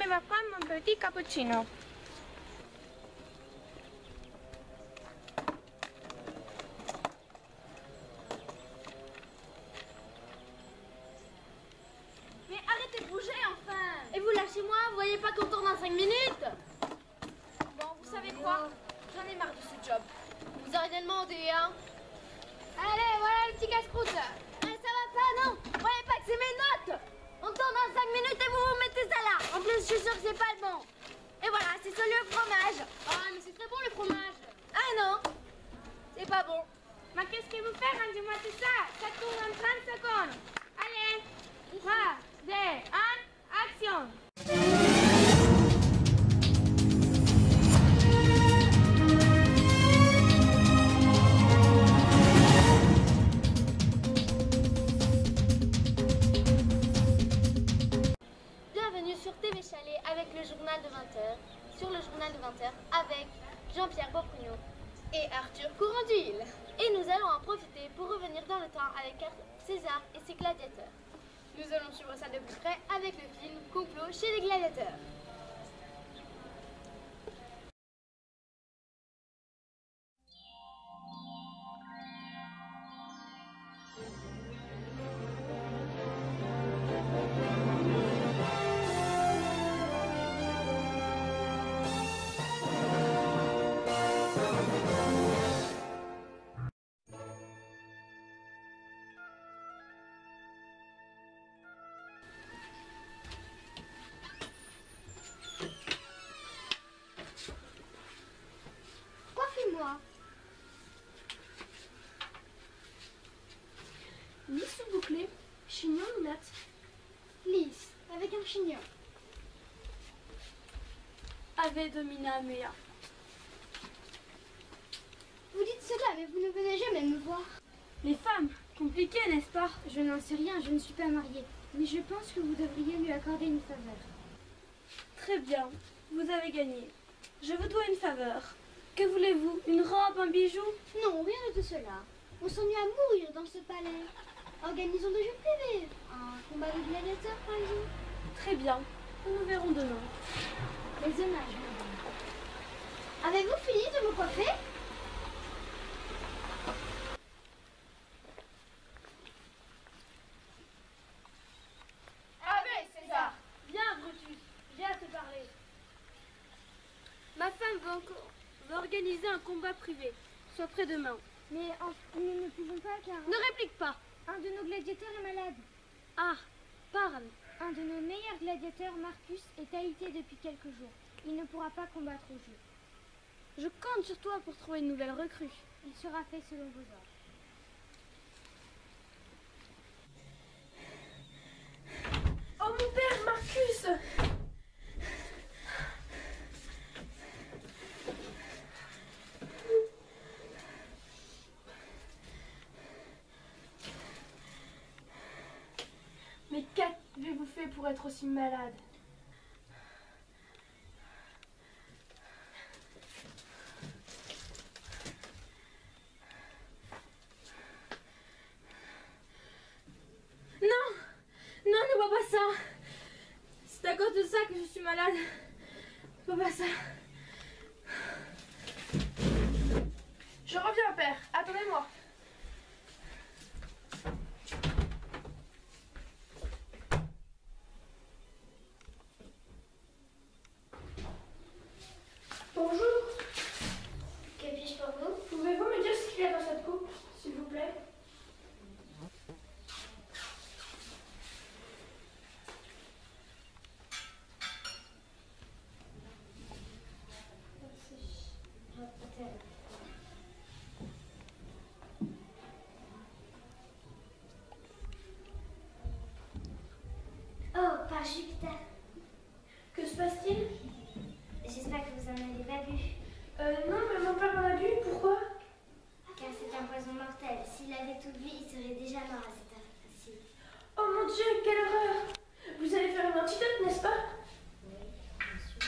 me va prendre mon petit cappuccino. Mais arrêtez de bouger enfin! Et vous lâchez moi, vous voyez pas qu'on tourne dans 5 minutes? Bon, vous savez quoi? J'en ai marre de ce job. Vous auriez demandé, hein? Allez, voilà le petit casse-croûte. Ça va pas, non? Vous voyez pas que c'est mes notes? On tourne dans 5 minutes et vous mettez ça là. En plus, je suis sûre que c'est pas le bon. Et voilà, c'est celui au fromage. Ah, mais c'est très bon le fromage. Ah non, c'est pas bon. Mais qu'est-ce que vous faites? Rendez-moi tout ça. Ça tourne en 30 secondes. Allez, 3, 2, 1, action. Bienvenue sur TV Chalet avec le journal de 20h. Sur le journal de 20h avec Jean-Pierre Beaupregnaud et Arthur Courandil. Et nous allons en profiter pour revenir dans le temps avec César et ses gladiateurs. Nous allons suivre ça de plus près avec le film Complot chez les gladiateurs. Coiffez-moi. Lisse ou bouclé, chignon ou natte? Lisse, avec un chignon. Ave Domina Mea. Vous dites cela, mais vous ne venez jamais me voir. Les femmes, compliqué, n'est-ce pas? Je n'en sais rien, je ne suis pas mariée. Mais je pense que vous devriez lui accorder une faveur. Très bien, vous avez gagné. Je vous dois une faveur. Que voulez-vous? Une robe, un bijou? Non, rien de tout cela. On s'ennuie à mourir dans ce palais. Organisons des jeux privés. Un combat de gladiateurs, par exemple. Très bien, nous verrons demain. Les hommages, madame. Avez-vous fini de me coiffer? Allez, César. Viens, Brutus, j'ai à te parler. Ma femme va organiser un combat privé. Sois prêt demain. Mais nous ne pouvons pas car... Ne réplique pas. Un de nos gladiateurs est malade. Ah, parle. Un de nos meilleurs gladiateurs, Marcus, est alité depuis quelques jours. Il ne pourra pas combattre au jeu. Je compte sur toi pour trouver une nouvelle recrue. Il sera fait selon vos ordres. Oh mon père, Marcus! Mais qu'avez-vous fait pour être aussi malade? Non! Non, ne vois pas ça! C'est à cause de ça que je suis malade. Ne vois pas ça. Je reviens, père. Attendez-moi. Bonjour. Que puis-je pour vous? Pouvez-vous me dire ce qu'il y a dans cette coupe, s'il vous plaît? Oh, par Jupiter. Que se passe-t-il? J'espère que vous en avez pas vu. Non, mais mon père en a bu. Pourquoi? Car c'est un poison mortel. S'il avait tout bu, il serait déjà mort à cette heure-ci. Oh mon Dieu, quelle horreur! Vous allez faire une antidote, n'est-ce pas? Oui, bien sûr.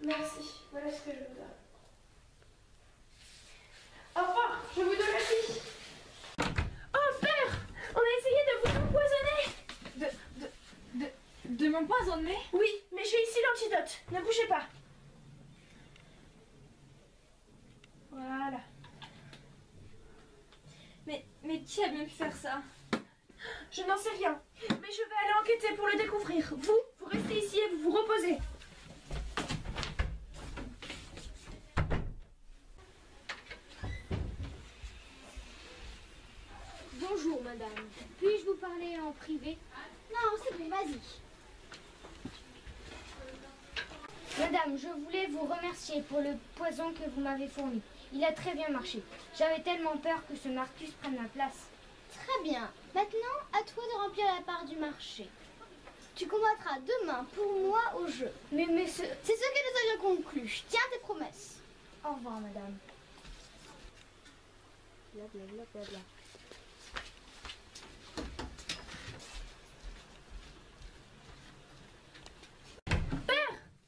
Merci, voilà ce que je vous donne. Au revoir, je vous donne la fiche. Oh, père, on a essayé de vous empoisonner. De m'empoisonner? Oui, mais j'ai ici l'antidote. Ne bougez pas. Voilà. Mais qui a bien pu faire ça? Je n'en sais rien, mais je vais aller enquêter pour le découvrir. Vous restez ici et vous vous reposez. Bonjour, madame. Puis-je vous parler en privé? Non, c'est bon, vas-y. Madame, je voulais vous remercier pour le poison que vous m'avez fourni. Il a très bien marché. J'avais tellement peur que ce Marcus prenne ma place. Très bien. Maintenant, à toi de remplir la part du marché. Tu combattras demain pour moi au jeu. Mais c'est ce que nous avions conclu. Tiens tes promesses. Au revoir, madame. Blablabla.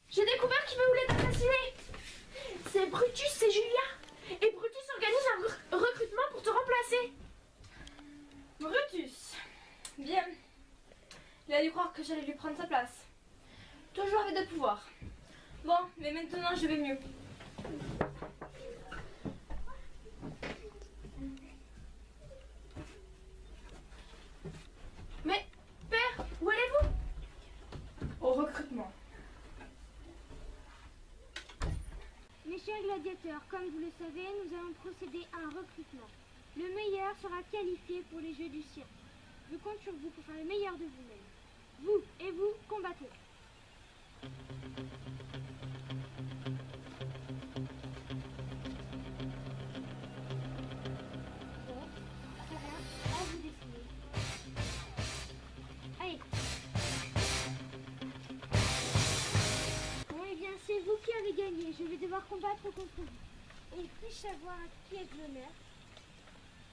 J'ai découvert qui voulait t'assassiner. C'est Brutus et Julia. Et Brutus organise un recrutement pour te remplacer. Brutus. Bien. Il a dû croire que j'allais lui prendre sa place. Toujours avec de pouvoir. Bon, mais maintenant je vais mieux. Mais, père, où allez-vous? Au recrutement. Mes chers gladiateurs, comme vous le savez, nous allons procéder à un recrutement. Le meilleur sera qualifié pour les Jeux du cirque. Je compte sur vous pour faire le meilleur de vous-même. Vous et vous, combattez. Bon, très bien, à vous décider. Allez. Bon, eh bien, c'est vous qui avez gagné. Je vais devoir combattre contre vous. Et puis-je savoir qui est l'honneur?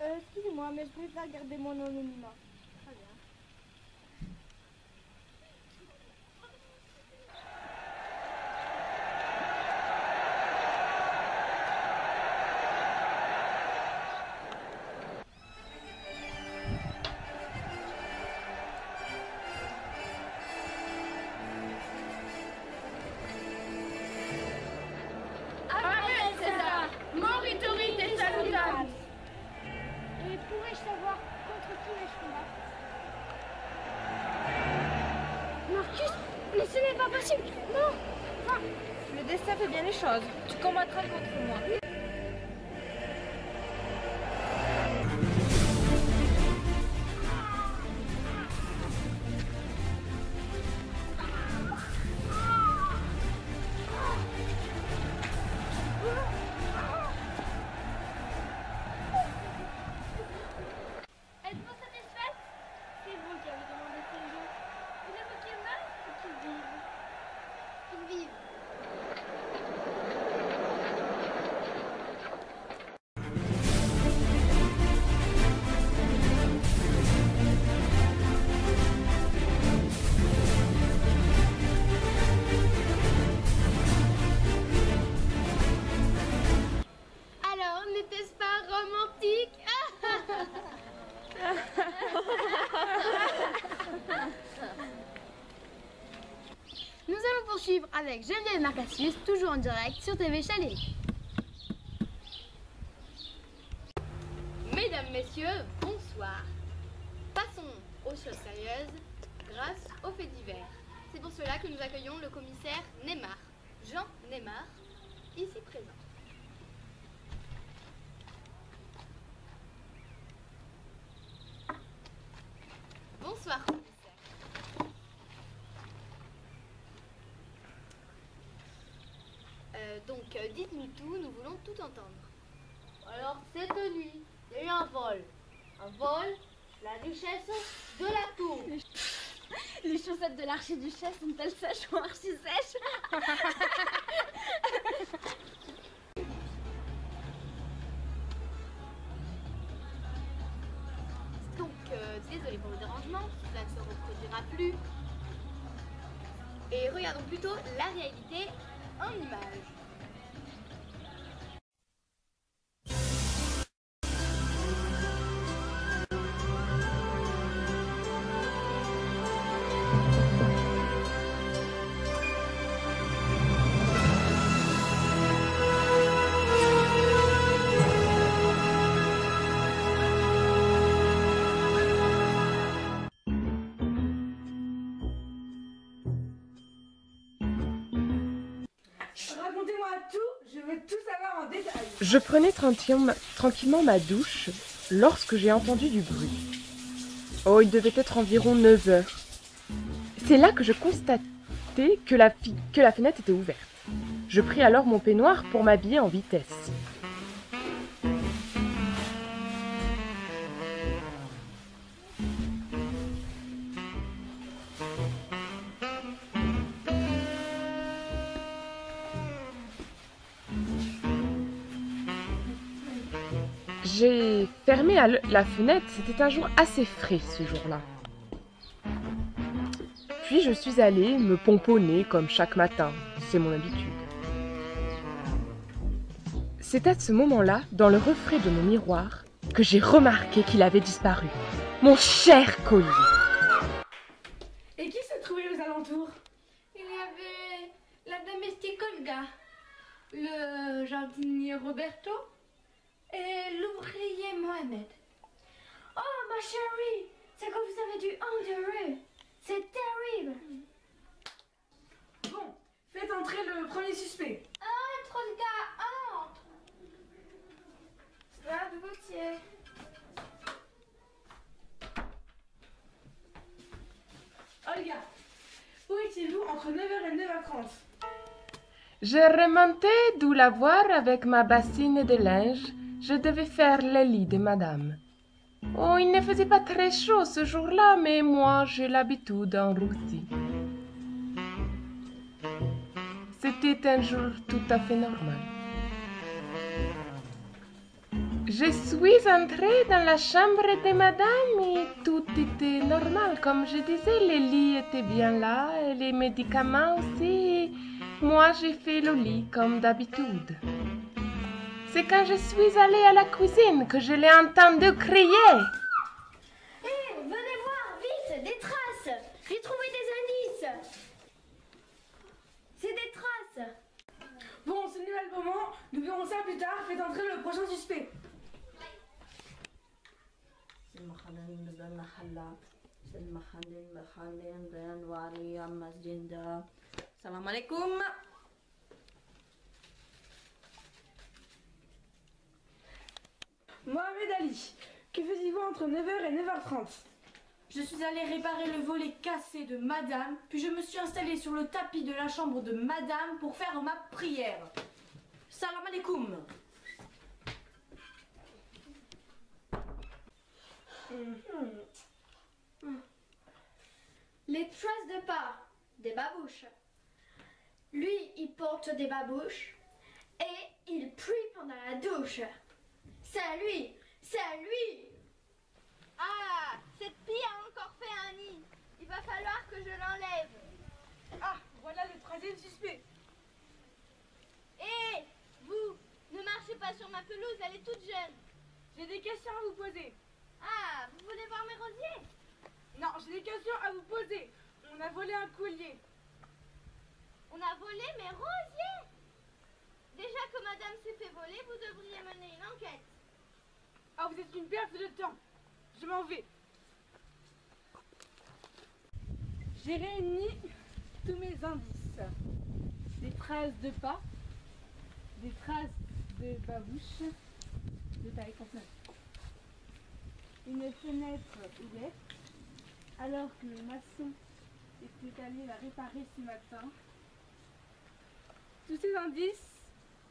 Excusez-moi, mais je préfère garder mon anonymat. Très bien. Amen, César. Morituri te salutamus. Et pourrais-je savoir contre qui vais-je combattre? Marcus, mais ce n'est pas possible. Non. Enfin, Le destin fait bien les choses. Tu combattras contre moi. Êtes-vous satisfaite? C'est vous qui avez demandé ces jeux. Voulez-vous qu'ils meurent ou qu'ils vivent? Qu'ils vivent. Alors, n'était-ce pas romantique? Nous allons poursuivre avec Geneviève Marcassius, toujours en direct sur TV Chalet. Mesdames, Messieurs, bonsoir. Passons aux choses sérieuses grâce aux faits divers. C'est pour cela que nous accueillons le commissaire Neymar, Jean Neymar, ici présent. Bonsoir, commissaire. Dites-nous tout, nous voulons tout entendre. Alors, cette nuit, il y a eu un vol. Un vol, la richesse de la tour. les chaussettes de l'archiduchesse sont-elles sèches ou archi-sèches? Donc, désolé pour le dérangement, cela ne se reproduira plus. Et regardons plutôt la réalité en images. Racontez-moi tout, je veux tout savoir en détail. Je prenais tranquillement ma douche lorsque j'ai entendu du bruit. Oh, il devait être environ 9 heures. C'est là que je constatai que la fenêtre était ouverte. Je pris alors mon peignoir pour m'habiller en vitesse. J'ai fermé la fenêtre, c'était un jour assez frais ce jour-là. Puis je suis allée me pomponner comme chaque matin, c'est mon habitude. C'est à ce moment-là, dans le reflet de mon miroir, que j'ai remarqué qu'il avait disparu. Mon cher collier! Et qui se trouvait aux alentours? Il y avait la domestique Olga, le jardinier Roberto et l'ouvrier Mohamed. Oh, ma chérie, c'est que vous avez dû endurer. C'est terrible. Bon, faites entrer le premier suspect. Entre, Olga, entre. Là, de Gauthier. Olga, où étiez-vous entre 9h et 9h30? Je remontais d'où la voir avec ma bassine de linge. Je devais faire le lit de madame. Oh, il ne faisait pas très chaud ce jour-là, mais moi, j'ai l'habitude en Russie. C'était un jour tout à fait normal. Je suis entrée dans la chambre de madame et tout était normal. Comme je disais, le lit était bien là et les médicaments aussi. Moi, j'ai fait le lit comme d'habitude. C'est quand je suis allée à la cuisine que je l'ai entendu crier. Hé, venez voir, vite, des traces. J'ai trouvé des indices. C'est des traces. Bon, ce n'est pas le moment, nous verrons ça plus tard. Faites entrer le prochain suspect. Salam alaikum. Mohamed Ali, que faisiez-vous entre 9h et 9h30? Je suis allée réparer le volet cassé de madame, puis je me suis installée sur le tapis de la chambre de madame pour faire ma prière. Salam alaikum. Les traces de pas, des babouches. Lui, il porte des babouches et il prie pendant la douche. C'est à lui, c'est à lui. Ah, cette pie a encore fait un nid. Il va falloir que je l'enlève. Ah, voilà le troisième suspect. Hé, vous, ne marchez pas sur ma pelouse, elle est toute jeune. J'ai des questions à vous poser. Ah, vous voulez voir mes rosiers? Non, j'ai des questions à vous poser. On a volé un collier. On a volé mes rosiers. Déjà que madame s'est fait voler, vous devriez mener une enquête. Ah, vous êtes une perte de temps. Je m'en vais. J'ai réuni tous mes indices. Des traces de pas, des traces de babouche de taille convenable. Une fenêtre ouverte, alors que le maçon était allé la réparer ce matin. Tous ces indices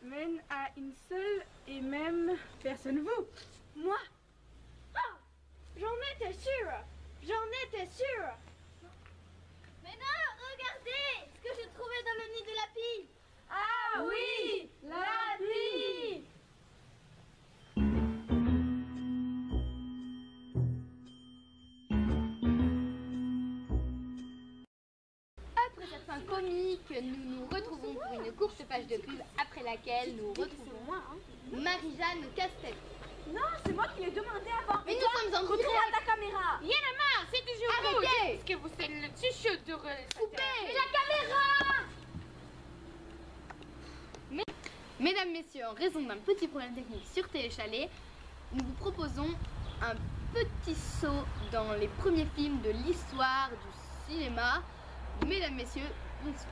mènent à une seule et même personne, vous. Moi? Oh, j'en étais sûre. J'en étais sûre. Mais non, regardez ce que j'ai trouvé dans le nid de la pie. Ah oui, la vie. Après cette fin comique, nous nous retrouvons partons pour une courte page de pub après laquelle nous retrouvons Marie-Jeanne Castel. Non, c'est moi qui l'ai demandé avant. Mais nous sommes en Retourne direct. à ta caméra. Il y en a marre, c'est toujours vous. Arrêtez. Est-ce que vous êtes le chuchote de Coupez la caméra. Mesdames, messieurs, en raison d'un petit problème technique sur Téléchalet, nous vous proposons un petit saut dans les premiers films de l'histoire du cinéma. Mesdames, messieurs, bonsoir.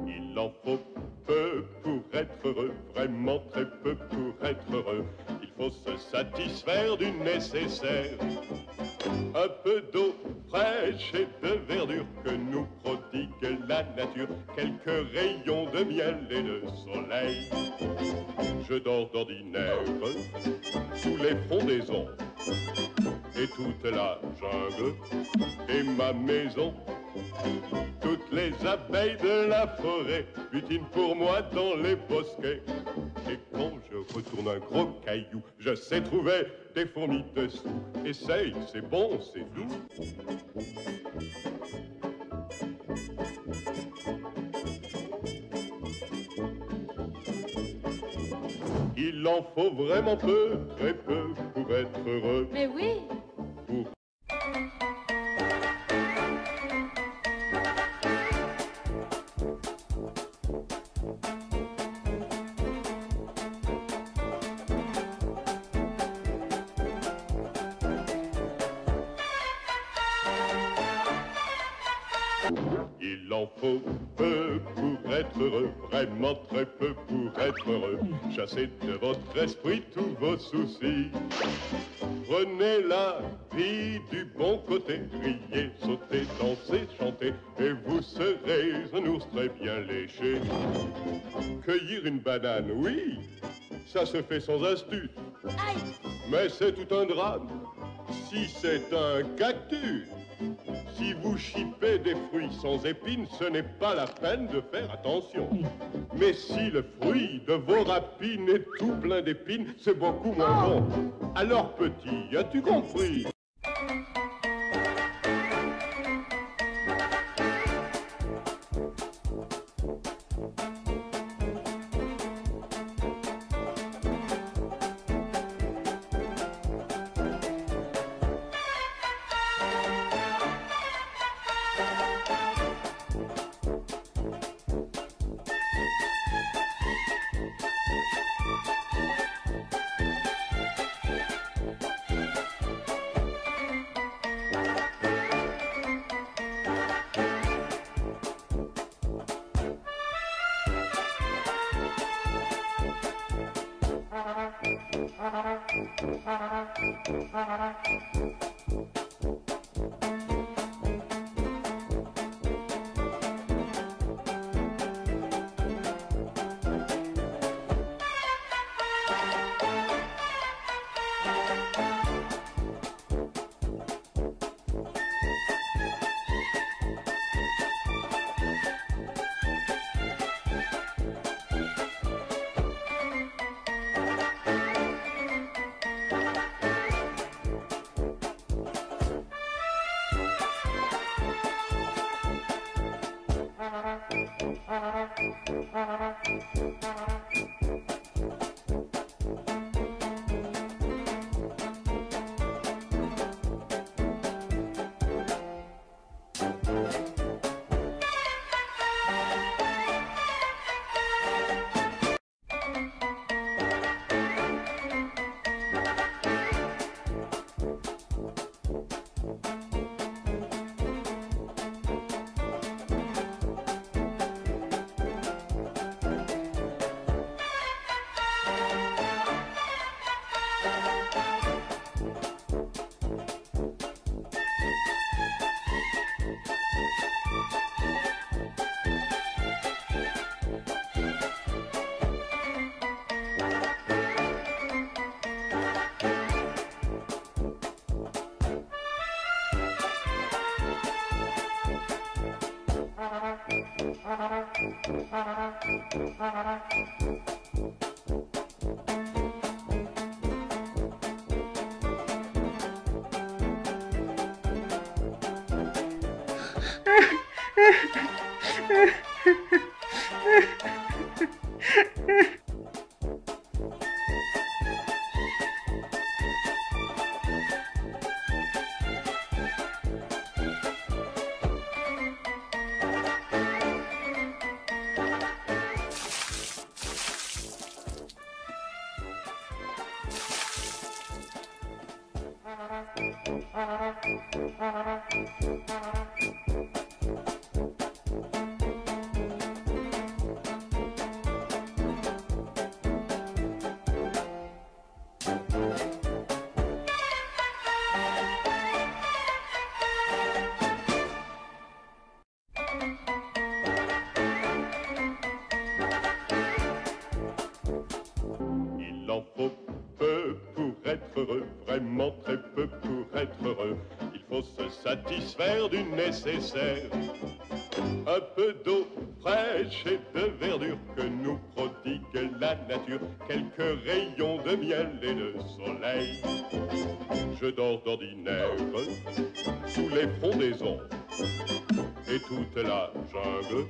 Il en faut peu pour être heureux, vraiment très peu pour être heureux. Il faut se satisfaire du nécessaire. Un peu d'eau fraîche et de verdure que nous prodigue la nature. Quelques rayons de miel et de soleil. Je dors d'ordinaire sous les frondaisons. Et toute la jungle est ma maison. Toutes les abeilles de la forêt butinent pour moi dans les bosquets. Et quand je retourne un gros caillou, je sais trouver des fourmis dessous. Essaye, c'est bon, c'est doux. Il en faut vraiment peu, très peu pour être heureux. Mais oui. Il en faut peu pour être heureux, vraiment très peu pour être heureux. Chassez de votre esprit tous vos soucis. Prenez la vie du bon côté, riez, sautez, dansez, chantez, et vous serez un ours très bien léché. Cueillir une banane, oui, ça se fait sans astuce. Mais c'est tout un drame si c'est un cactus. Si vous chipez des fruits sans épines, ce n'est pas la peine de faire attention. Mais si le fruit de vos rapines est tout plein d'épines, c'est beaucoup moins bon. Alors petit, as-tu compris? Il en faut peu pour être heureux, vraiment très peu pour être heureux. Il faut se satisfaire du nécessaire. Un peu d'eau fraîche et de verdure que nous prodigue la nature. Quelques rayons de miel et de soleil. Je dors d'ordinaire sous les frondaisons. Et toute la jungle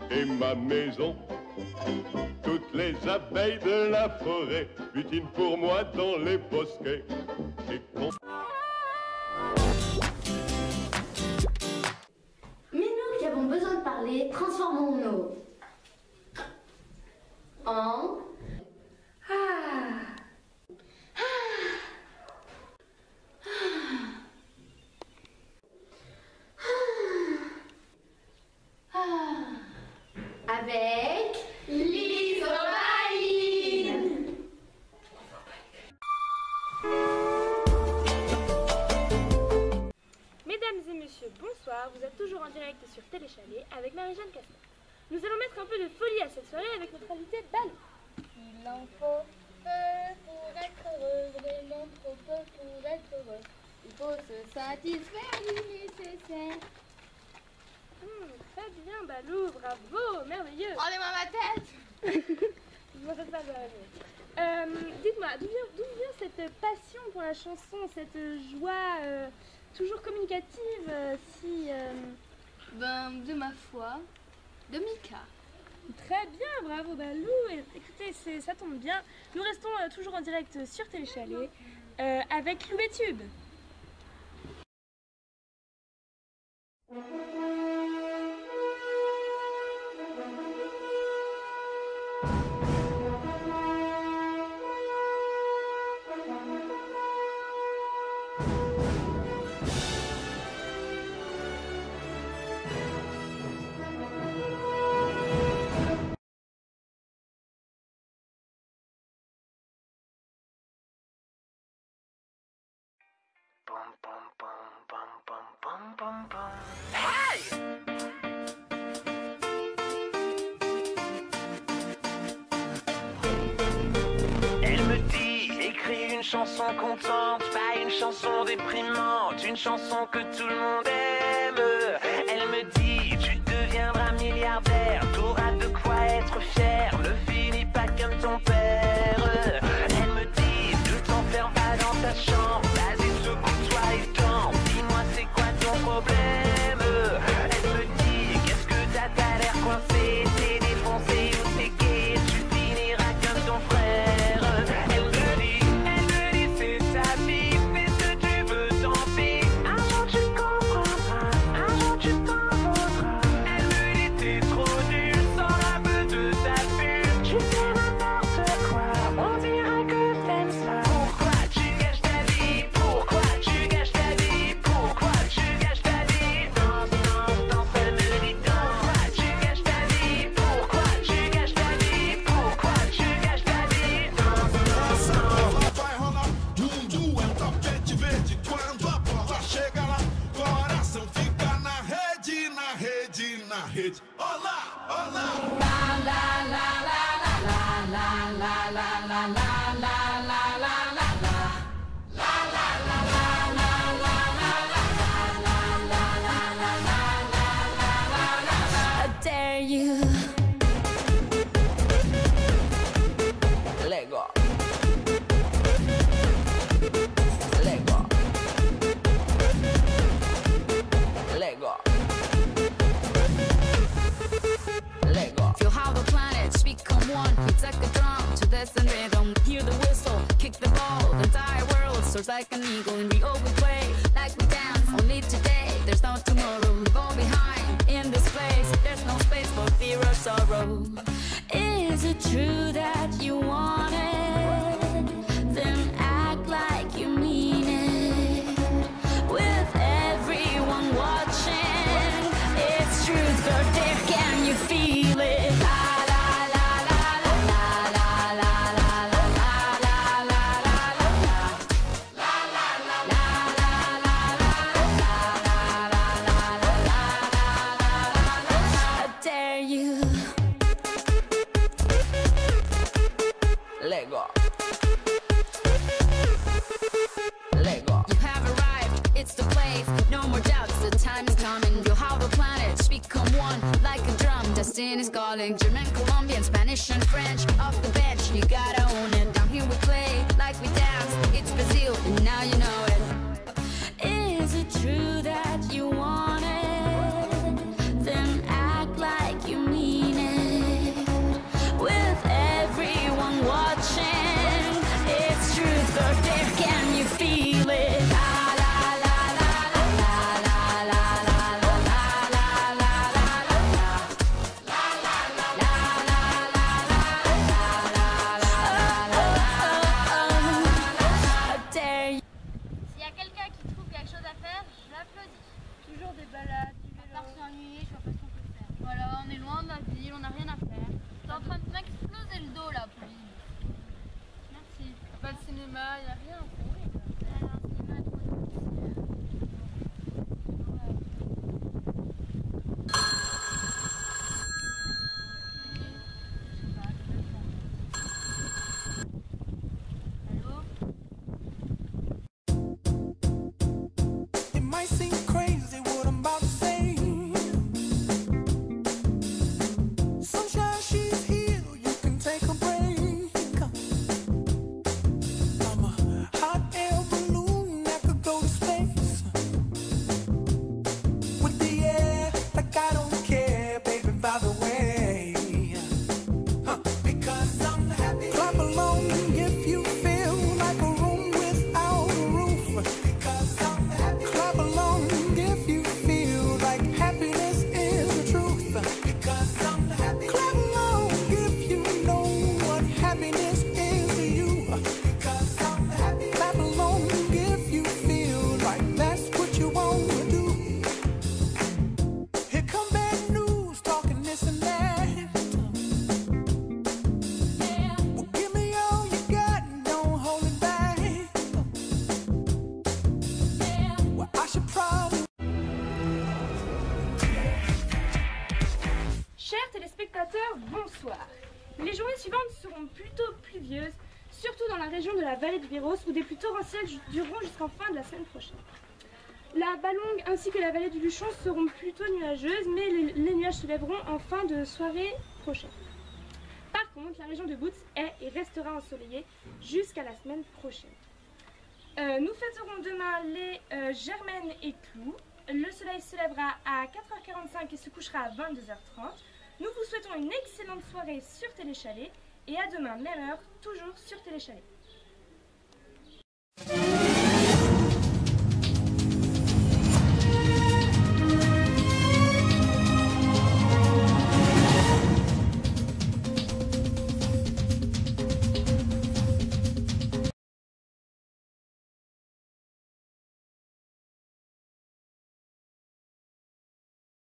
est ma maison. Toutes les abeilles de la forêt butinent pour moi dans les bosquets. Mais nous qui avons besoin de parler, transformons-nous en... Avec l'isobaïne. Mesdames et messieurs, bonsoir. Vous êtes toujours en direct sur Téléchalet avec Marie-Jeanne Castel. Nous allons mettre un peu de folie à cette soirée avec notre invité Balou. Il en faut peu pour être heureux, vraiment trop peu pour être heureux. Il faut se satisfaire du nécessaire. Très bien, Balou, bravo, merveilleux. Rendez-moi ma tête. Je me fais pas dites-moi, d'où vient cette passion pour la chanson, cette joie toujours communicative De ma foi, de Mika. Très bien, bravo Balou. Écoutez, ça tombe bien. Nous restons toujours en direct sur Téléchalet avec Loubetube. Elle me dit, écris une chanson contente, pas une chanson déprimante, une chanson que tout le monde aime. Elle me dit, tu deviendras milliardaire, t'auras de quoi être fier, ne finis pas comme ton père. Elle me dit, ne t'enferme pas dans ta chambre, vas-y secoue-toi et tente, dis-moi c'est quoi ton problème. Elle me dit, qu'est-ce que t'as l'air coincé, t'es défoncé ou t'es gay, tu finiras comme ton frère. Elle me dit, c'est ta vie, fais ce que tu veux, tant pis. Un jour tu comprendras, un jour tu t'en voudras. Elle me dit, t'es trop nul, sans la peu de ta pub. Tu fais n'importe quoi, on dirait que t'aimes ça. Pourquoi tu gâches ta vie? Pourquoi tu gâches ta vie? Pourquoi tu gâches ta vie? Danse, danse, danse, elle me dit danse. Pourquoi tu gâches ta vie? Pourquoi tu gâches ta vie? Pourquoi tu gâches ta vie? Danse, danse, danse. Vai rolar mundo, é um tapete verde. Quando a bola chega lá, coração fica na rede, na rede, na rede. Olá, olá. How dare you soars like an eagle. In Rio we play like we dance, only today. There's no tomorrow, we fall behind in this place. There's no space for fear or sorrow. Is it true that you want it? Then act like you mean it. With everyone watching, it's truth or dare. Can you feel it? Lego. Lego. You have arrived, it's the place. No more doubts, the time is coming. Feel how the planets become one like a drum. Destiny's calling. German, Colombian, Spanish and French. Off the bench, you gotta own it. Down here we play like we dance. It's Brazil, and now you know it. Is it true that you want it? Then act like you mean it. With everyone watching, it's truth or dare. Can you feel it? S'il y a quelqu'un qui trouve quelque chose à faire, je l'applaudis. Toujours des balades, du vélo. À part s'ennuyer, je vois pas ce qu'on peut faire. Voilà, on est loin de la ville, on n'a rien à faire. T'es en train de m'exploser le dos là, Pauline. Merci. Pas de cinéma, y a rien. Alors, le cinéma est trop It might seem crazy what I'm about to say. Sunshine, she's here, you can take a break. I'm a hot air balloon that could go to space. With the air, like I don't care, baby, by the way. Because I'm happy. Clap along if you feel like a room without a roof. Because I'm happy. Clap along if you feel like happiness is the truth. Because I'm happy. Clap along if you know what happiness is to you. Because I'm happy. Clap along if you feel like that's what you want to do. Here come bad news, talking this and that. Well, give me all you got and don't hold it back. Well, I should probably. Chers téléspectateurs, bonsoir. Les journées suivantes seront plutôt pluvieuses, surtout dans la région de la vallée du Biros où des pluies torrentielles dureront jusqu'en fin de la semaine prochaine. La Ballongue ainsi que la vallée du Luchon seront plutôt nuageuses, mais les nuages se lèveront en fin de soirée prochaine. Par contre, la région de Boutz est et restera ensoleillée jusqu'à la semaine prochaine. Nous fêterons demain les Germaines et Clous. Le soleil se lèvera à 4h45 et se couchera à 22h30. Nous vous souhaitons une excellente soirée sur Téléchalet et à demain, même heure, toujours sur Téléchalet.